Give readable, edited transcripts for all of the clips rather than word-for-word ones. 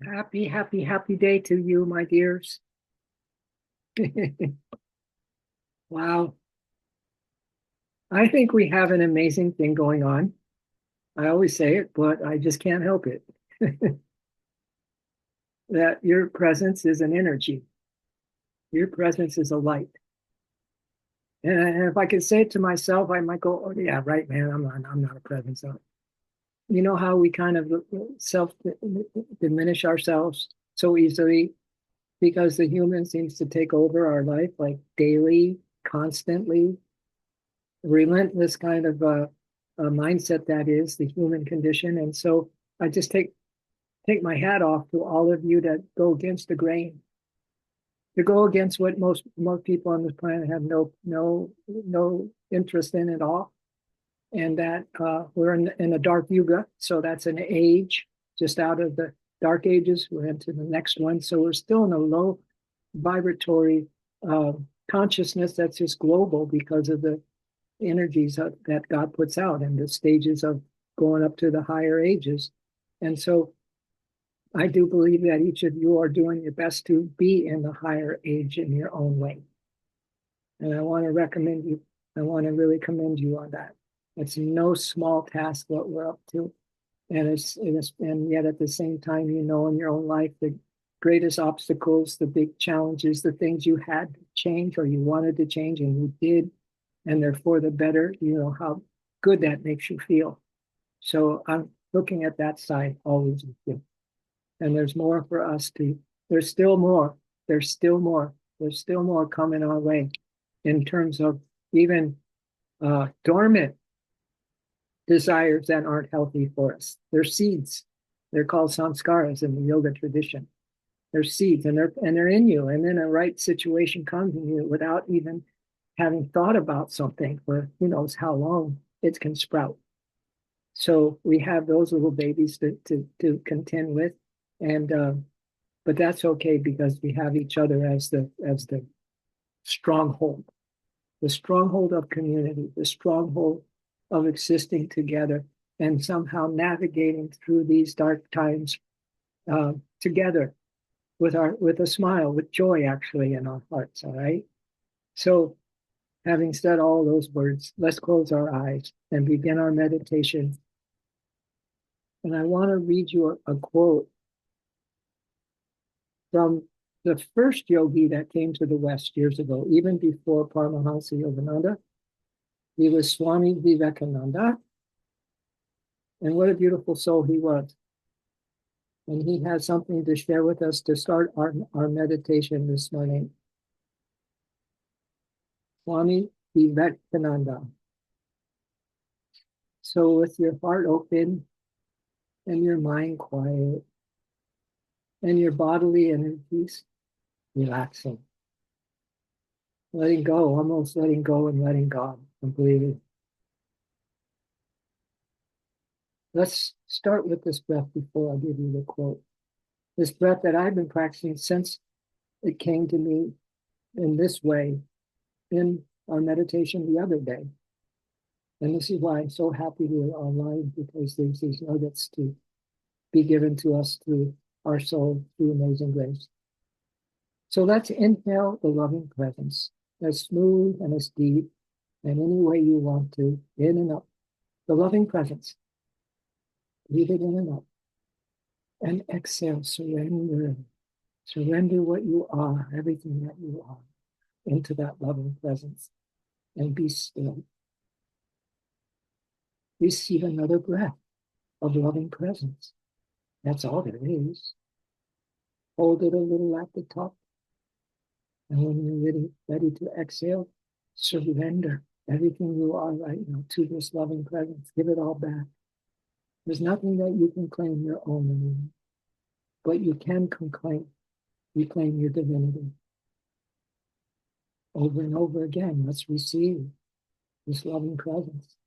Happy, happy, happy day to you, my dears. Wow. I think we have an amazing thing going on. I always say it, but I just can't help it. That your presence is an energy. Your presence is a light. And if I could say it to myself, I might go, "Oh yeah, right, man. I'm not a presence." You know how we kind of self diminish ourselves so easily because the human seems to take over our life like daily, constantly, relentless kind of a mindset that is the human condition. And so I just take my hat off to all of you that go against the grain, to go against what most people on this planet have no interest in at all. And that we're in a dark yuga, so that's an age just out of the dark ages. We're into the next one, so we're still in a low vibratory uh, consciousness that's just global because of the energies that God puts out and the stages of going up to the higher ages. And so I do believe that each of you are doing your best to be in the higher age in your own way. And I want to recommend you, I want to really commend you on that. It's no small task what we're up to. And yet at the same time, you know, in your own life, the greatest obstacles, the big challenges, the things you had to change or you wanted to change and you did, and they're for the better, you know, how good that makes you feel. So I'm looking at that side always with you. And there's more for us to, there's still more, there's still more, there's still more coming our way in terms of even dormant desires that aren't healthy for us. They're seeds. They're called samskaras in the yoga tradition. They're seeds and they're in you. And then a right situation comes in you without even having thought about something for who knows how long it can sprout. So we have those little babies to contend with, and but that's okay because we have each other as the stronghold, the stronghold of community, the stronghold of existing together and somehow navigating through these dark times together with a smile, with joy actually in our hearts. All right. So having said all those words, let's close our eyes and begin our meditation. And I want to read you a quote from the first yogi that came to the West years ago, even before Paramahansa Yogananda. He was Swami Vivekananda. And what a beautiful soul he was. And he has something to share with us to start our meditation this morning. Swami Vivekananda. So with your heart open and your mind quiet and your bodily energies relaxing, letting go, almost letting go and letting God completely. Let's start with this breath before I give you the quote. This breath that I've been practicing since it came to me in this way in our meditation the other day. And this is why I'm so happy we're online because there's these nuggets to be given to us through our soul, through amazing grace. So let's inhale the loving presence as smooth and as deep and any way you want to, in and up. The loving presence. Breathe it in and up. And exhale, surrender. Surrender what you are, everything that you are, into that loving presence and be still. Receive another breath of loving presence. That's all there is. Hold it a little at the top. And when you're ready to exhale, surrender everything you are right now to this loving presence. Give it all back. There's nothing that you can claim your own anymore, but you can reclaim your divinity. Over and over again, let's receive this loving presence.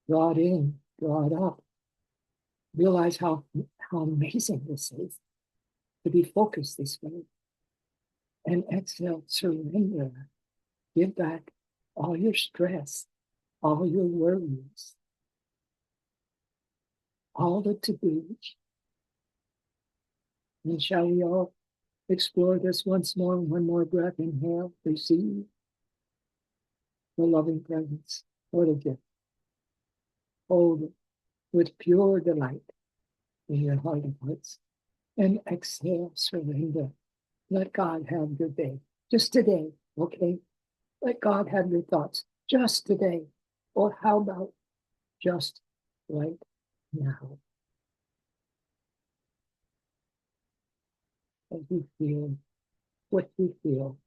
Draw it in, draw it up. Realize how amazing this is to be focused this way. And exhale, surrender. Give back all your stress, all your worries, all the taboos. And shall we all explore this once more? One more breath. Inhale, receive the loving presence. What a gift. Hold it with pure delight in your heart of hearts. And exhale, surrender. Let God have your day. Just today, okay? Let God have your thoughts just today. Or how about just right now? As you feel what you feel.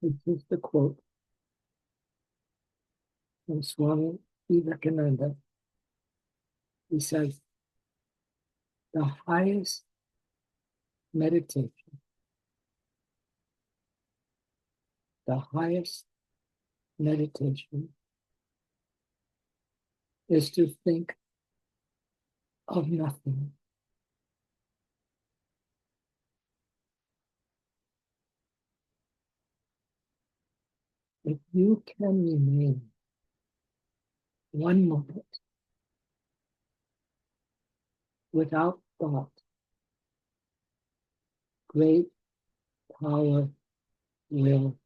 This is the quote from Swami Vivekananda. He says, the highest meditation, the highest meditation is to think of nothing. If you can remain one moment without thought, great power will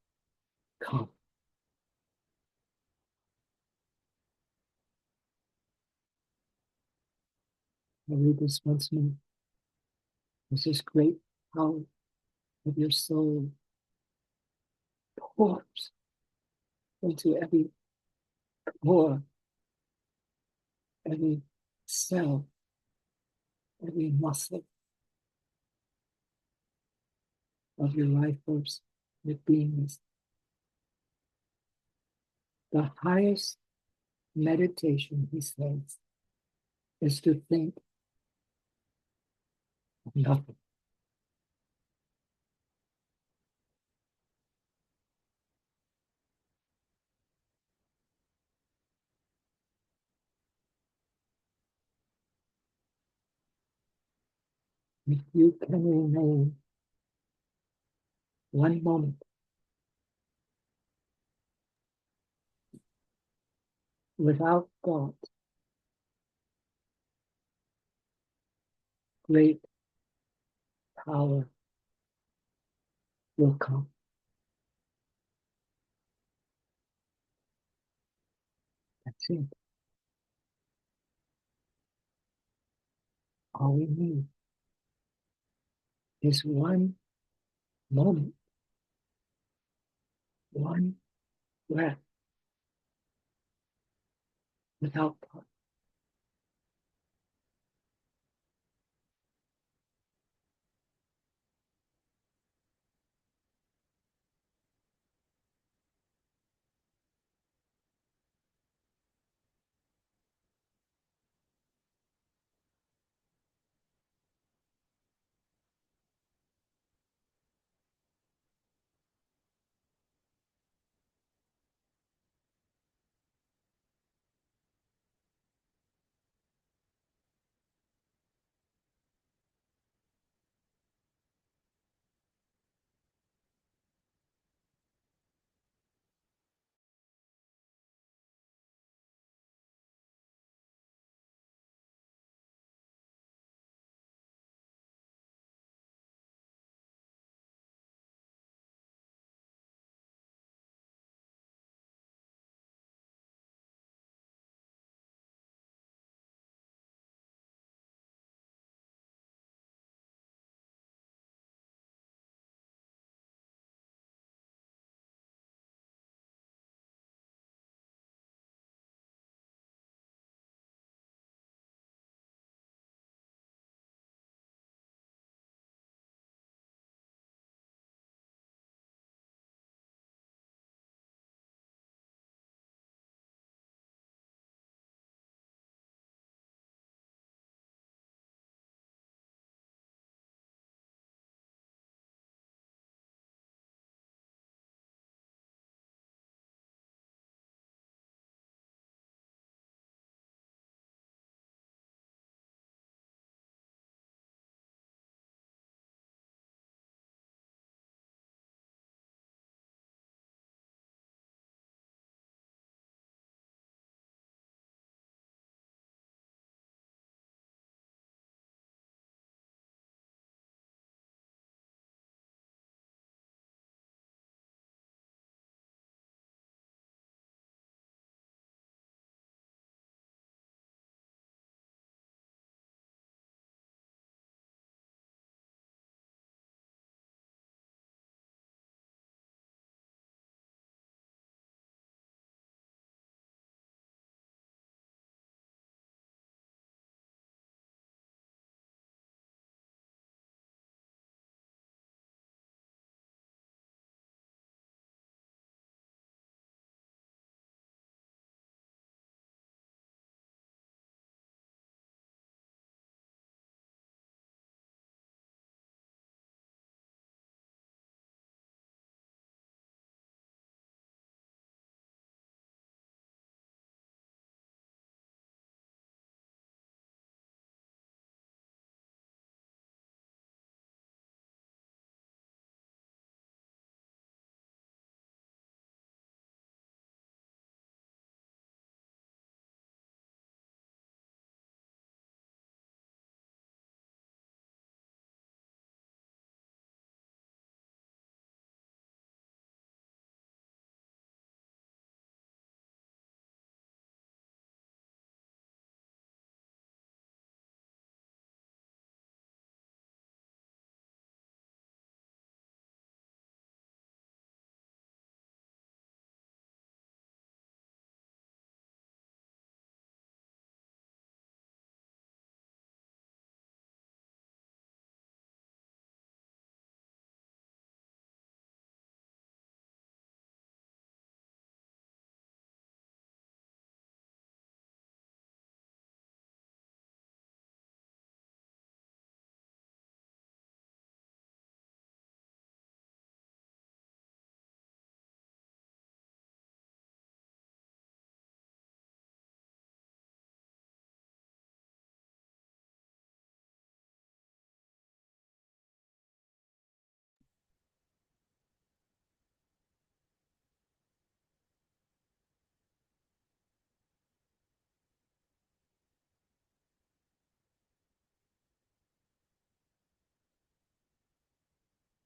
come. I read this once more. As this great power of your soul pours into every pore, every cell, every muscle of your life force, your beingness. The highest meditation, he says, is to think of nothing. If you can remain one moment without thought, great power will come. That's it. All we need is one moment, one breath without thought.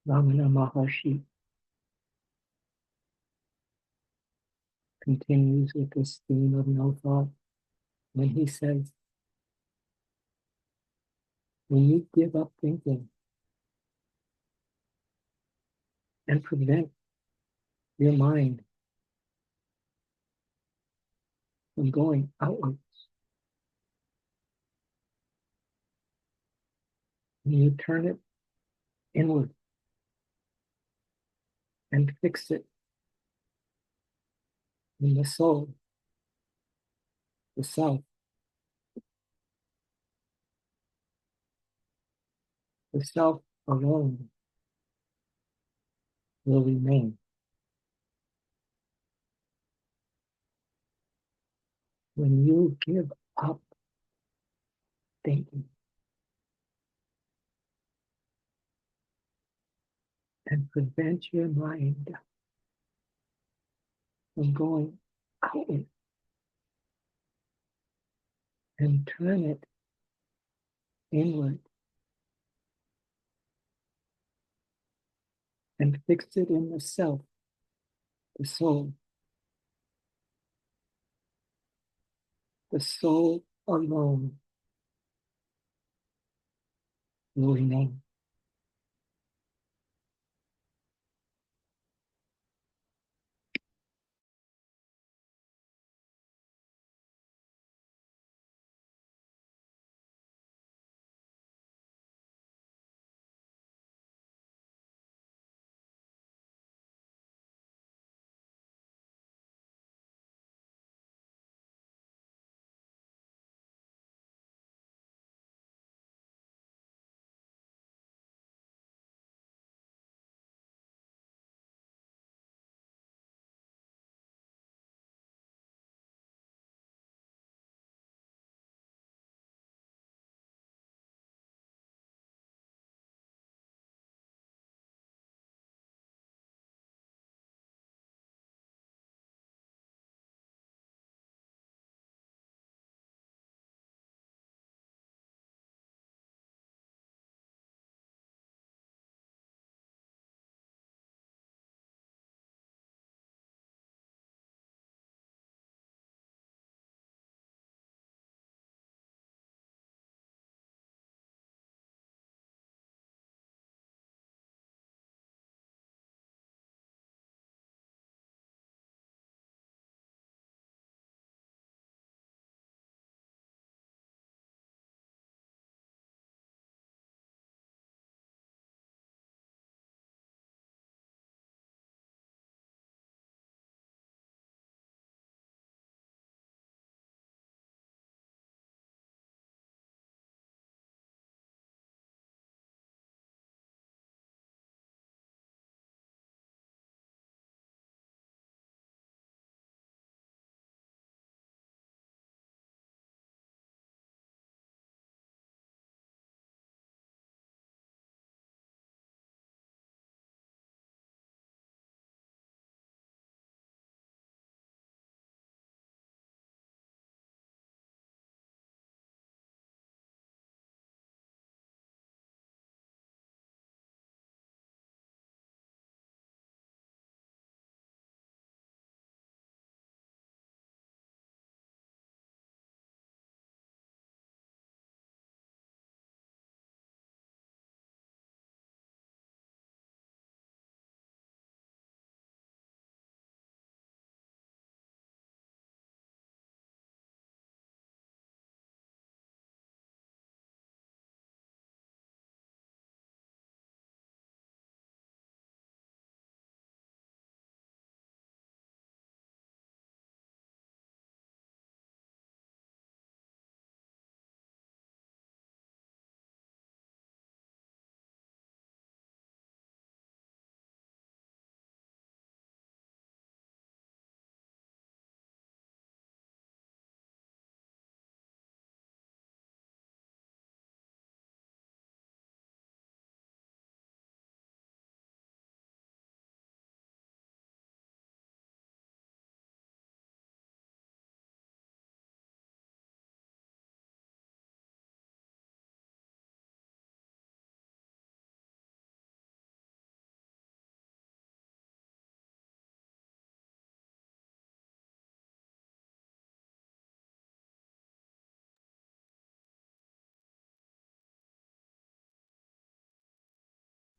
Ramana Maharshi continues with this theme of no thought when he says, when you give up thinking and prevent your mind from going outwards, when you turn it inward and fix it in the soul, the self, the self alone will remain. When you give up thinking and prevent your mind from going outward and turn it inward and fix it in the self, the soul alone will remain.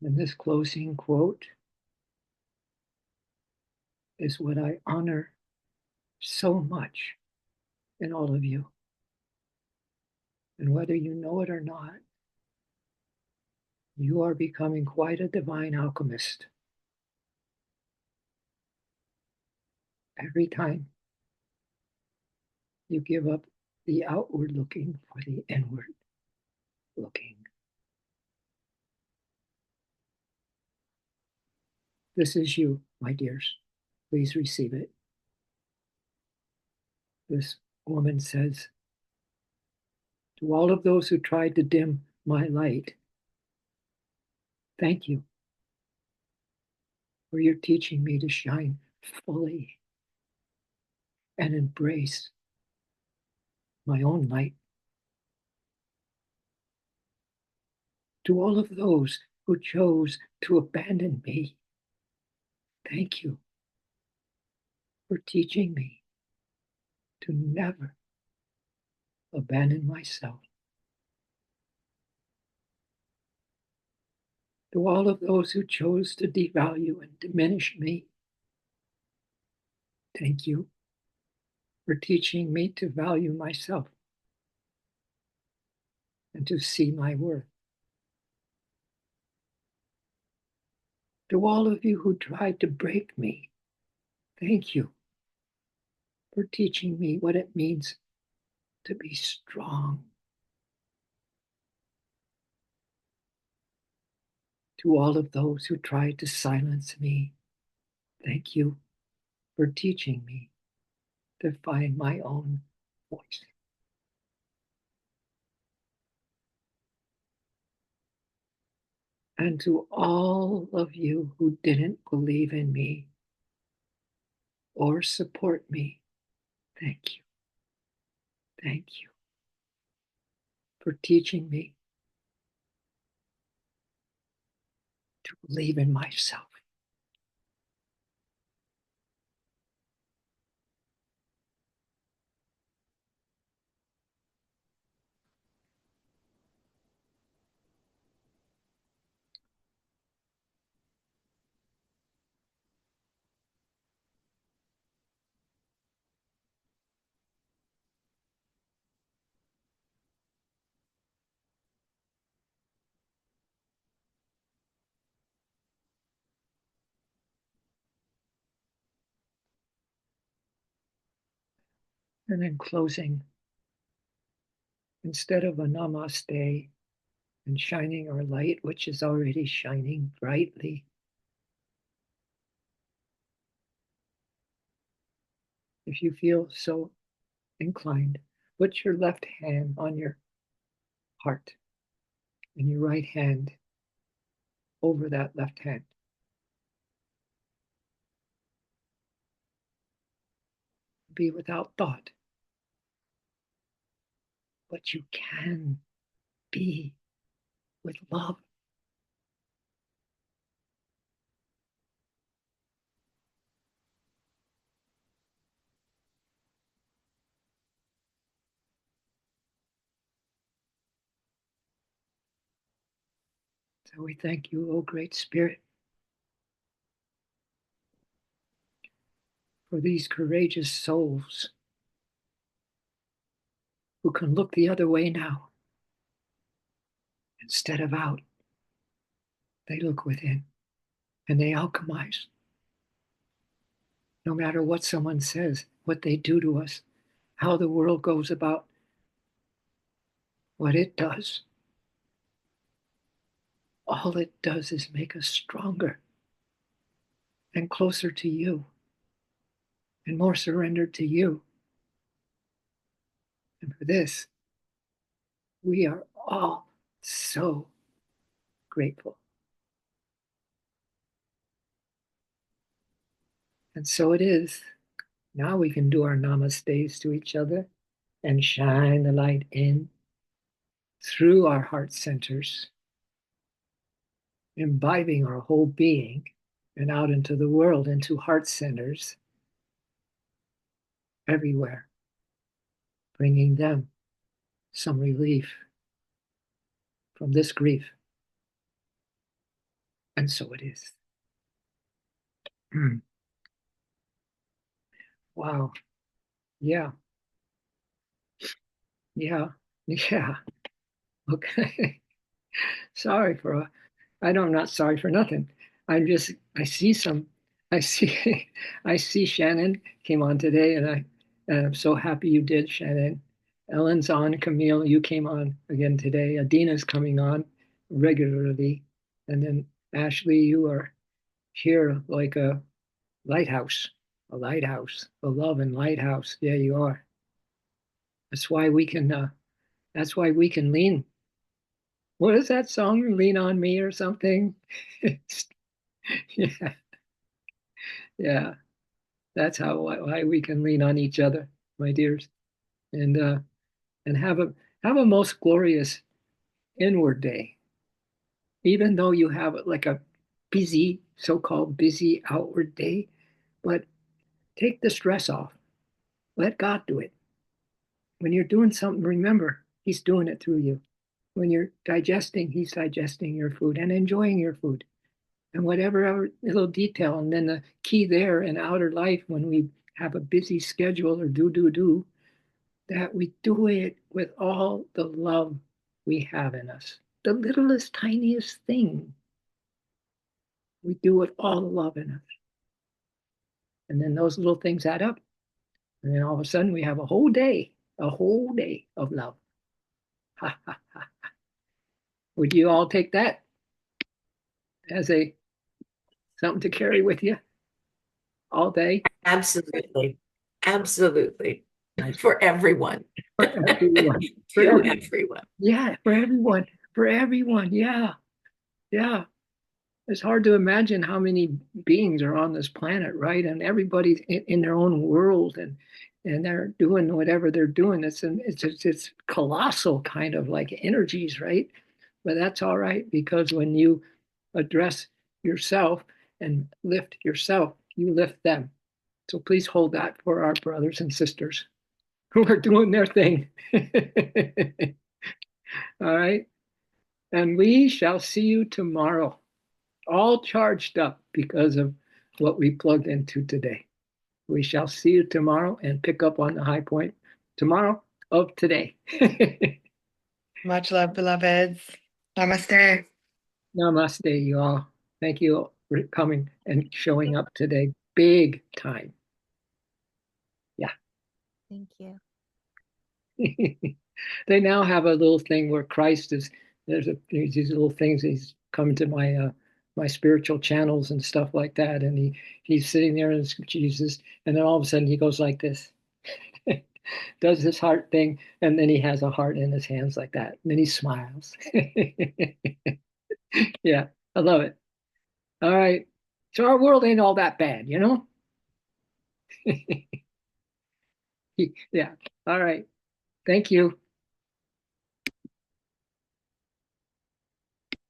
And this closing quote is what I honor so much in all of you. And whether you know it or not, you are becoming quite a divine alchemist. Every time you give up the outward looking for the inward looking. This is you, my dears. Please receive it. This woman says, to all of those who tried to dim my light, thank you for your teaching me to shine fully and embrace my own light. To all of those who chose to abandon me, thank you for teaching me to never abandon myself. To all of those who chose to devalue and diminish me, thank you for teaching me to value myself and to see my worth. To all of you who tried to break me, thank you for teaching me what it means to be strong. To all of those who tried to silence me, thank you for teaching me to find my own voice. And to all of you who didn't believe in me or support me, thank you. Thank you for teaching me to believe in myself. And in closing, instead of a namaste and shining our light, which is already shining brightly, if you feel so inclined, put your left hand on your heart and your right hand over that left hand. Be without thought, but you can be with love. So we thank you, O Great Spirit, for these courageous souls who can look the other way now. Instead of out, they look within and they alchemize. No matter what someone says, what they do to us, how the world goes about what it does, all it does is make us stronger and closer to you and more surrendered to you. And for this, we are all so grateful. And so it is. Now we can do our namastes to each other and shine the light in through our heart centers, imbibing our whole being and out into the world, into heart centers everywhere, bringing them some relief from this grief. And so it is. Mm. Wow. Yeah. Yeah. Yeah. Okay. Sorry for I don't, I'm not sorry for nothing. I'm just, I see, I see Shannon came on today, and I'm so happy you did, Shannon. Ellen's on, Camille, you came on again today. Adina's coming on regularly, and then Ashley, you are here like a lighthouse, a love and lighthouse. Yeah, you are. That's why we can. That's why we can lean. What is that song? Lean on me or something? Yeah, yeah. That's how why we can lean on each other, my dears, and uh, and have a most glorious inward day, even though you have like a busy, so-called busy outward day. But take the stress off. Let God do it. When you're doing something, remember He's doing it through you. When you're digesting, He's digesting your food and enjoying your food. And whatever other little detail, and then the key there in outer life when we have a busy schedule or do, that we do it with all the love we have in us. The littlest, tiniest thing, we do with all the love in us. And then those little things add up. And then all of a sudden we have a whole day of love. Ha, ha, ha. Would you all take that as a something to carry with you all day? Absolutely. Absolutely. Nice. For everyone. For everyone. For To every, everyone. yeah, for everyone. For everyone. Yeah. Yeah. It's hard to imagine how many beings are on this planet, right? And everybody's in their own world, and they're doing whatever they're doing. It's colossal kind of like energies, right? But that's all right because when you address yourself and lift yourself, you lift them. So please hold that for our brothers and sisters who are doing their thing. All right. And we shall see you tomorrow, all charged up because of what we plugged into today. We shall see you tomorrow and pick up on the high point tomorrow of today. Much love, beloveds. Namaste. Namaste, you all. Thank you for coming and showing up today. Big time. Yeah. Thank you. They now have a little thing where Christ is, there's these little things, he's come to my spiritual channels and stuff like that, and he's sitting there as Jesus, and then all of a sudden he goes like this, does his heart thing, and then he has a heart in his hands like that, and then he smiles. Yeah, I love it. All right, so our world ain't all that bad, you know. Yeah, all right, thank you.